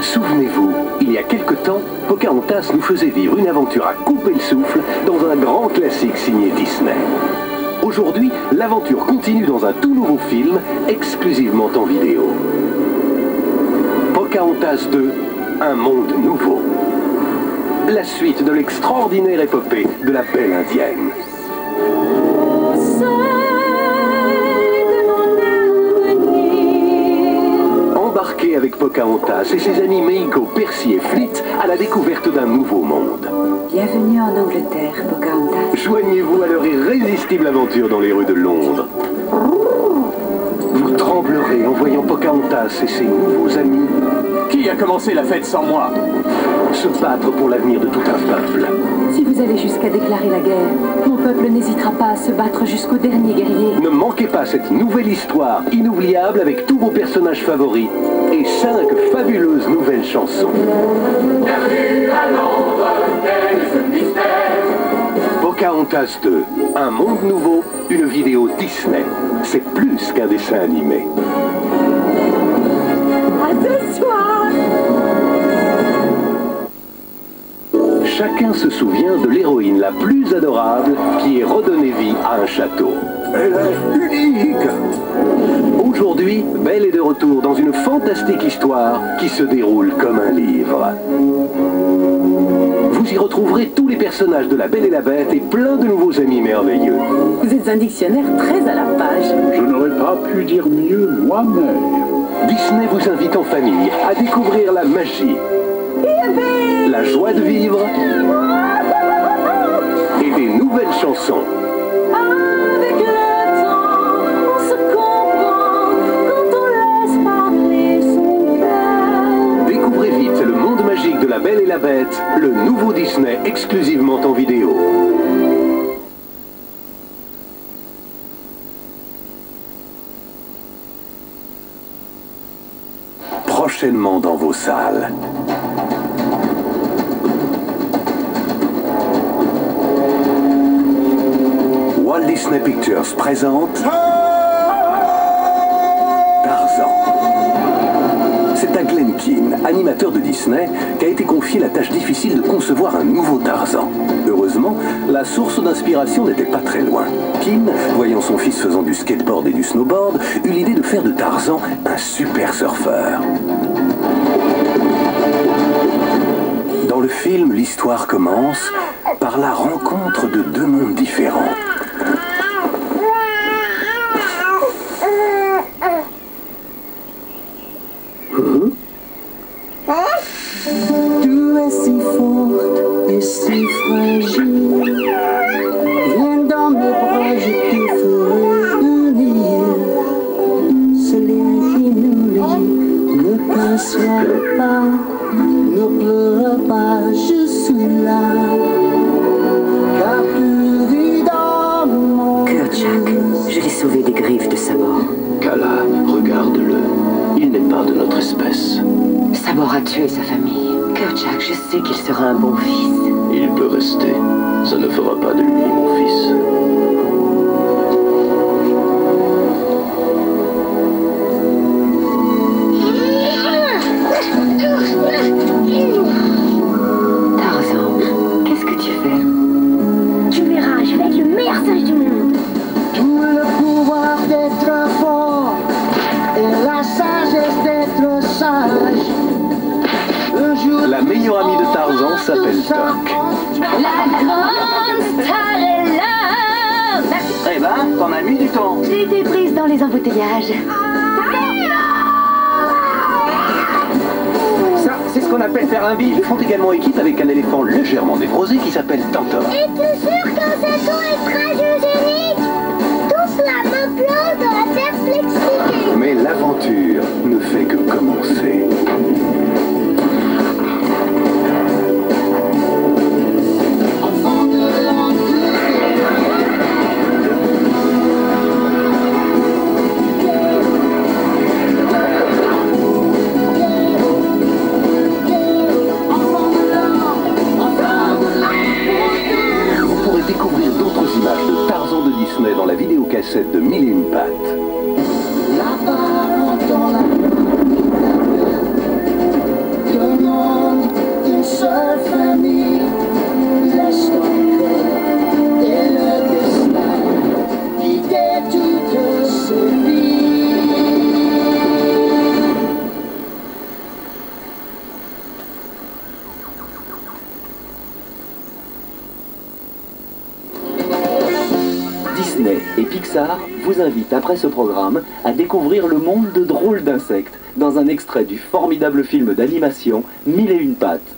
Souvenez-vous, il y a quelque temps, Pocahontas nous faisait vivre une aventure à couper le souffle dans un grand classique signé Disney. Aujourd'hui, l'aventure continue dans un tout nouveau film, exclusivement en vidéo. Pocahontas 2, un monde nouveau. La suite de l'extraordinaire épopée de la Belle Indienne. Embarquez avec Pocahontas et ses amis Meiko, Percy et Fleet à la découverte d'un nouveau monde. Bienvenue en Angleterre, Pocahontas. Joignez-vous à leur irrésistible aventure dans les rues de Londres. Vous tremblerez en voyant Pocahontas et ses nouveaux amis. Qui a commencé la fête sans moi? Se battre pour l'avenir de tout un peuple. Si vous allez jusqu'à déclarer la guerre, mon peuple n'hésitera pas à se battre jusqu'au dernier guerrier. Ne manquez pas cette nouvelle histoire inoubliable avec tous vos personnages favoris et 5 fabuleuses nouvelles chansons. Bienvenue à Londres, quel est ce mystère? Pocahontas 2, un monde nouveau, une vidéo Disney. C'est plus qu'un dessin animé. À ce soir! Chacun se souvient de l'héroïne la plus adorable qui ait redonné vie à un château. Elle est unique! Aujourd'hui, Belle est de retour dans une fantastique histoire qui se déroule comme un livre. Vous y retrouverez tous les personnages de La Belle et la Bête et plein de nouveaux amis merveilleux. Vous êtes un dictionnaire très à la page. Je n'aurais pas pu dire mieux moi-même. Disney vous invite en famille à découvrir la magie, la joie de vivre et des nouvelles chansons. Avec le temps, on se comprend quand on laisse parler son cœur. Découvrez vite le monde magique de La Belle et la Bête, le nouveau Disney exclusivement en vidéo. Prochainement dans vos salles. Walt Disney Pictures présente Tarzan. C'est à Glen Keane, animateur de Disney, qu'a été confiée la tâche difficile de concevoir un nouveau Tarzan. Heureusement, la source d'inspiration n'était pas très loin. Keane, voyant son fils faisant du skateboard et du snowboard, eut l'idée de faire de Tarzan un super surfeur. Dans le film, l'histoire commence par la rencontre de 2 mondes différents. Tu es si forte et si fragile. Viens dans mes bras, je te ferai unir. Ce lien qui nous lie ne cassera pas. Ne pleure pas, je suis là. Car tu vis dans mon Kurt Jack, je l'ai sauvé des griffes de Sabor. Kala, regarde-le. Il n'est pas de notre espèce. Sabor a tué sa famille. Kurt Jack, je sais qu'il sera un bon fils. Il peut rester. Ça ne fera pas de lui mon fils. Tarzan, qu'est-ce que tu fais? Tu verras, je vais être le meilleur sage du monde. tout le pouvoir d'être fort et la sagesse d'être sage. Un jour, La meilleure amie de Tarzan s'appelle Doc. La grande star est là. Eh ben, t'en as mis du temps. J'ai été prise dans les embouteillages. Ça, c'est ce qu'on appelle faire un bide. Ils font également équipe avec un éléphant légèrement névrosé qui s'appelle Tantor. Es-tu sûr qu'un saison est radiogénique? Tout cela m'implose dans la perplexité. Mais l'aventure ne fait que commencer. enfant de l'entrée. découvrir d'autres images de Tarzan de Disney dans la vidéocassette de 1001 pattes. Là-bas, dans la demande une seule famille, laisse ton cœur et le destin guider toute ses vies. Disney et Pixar vous invitent après ce programme à découvrir le monde de drôles d'insectes dans un extrait du formidable film d'animation 1001 pattes.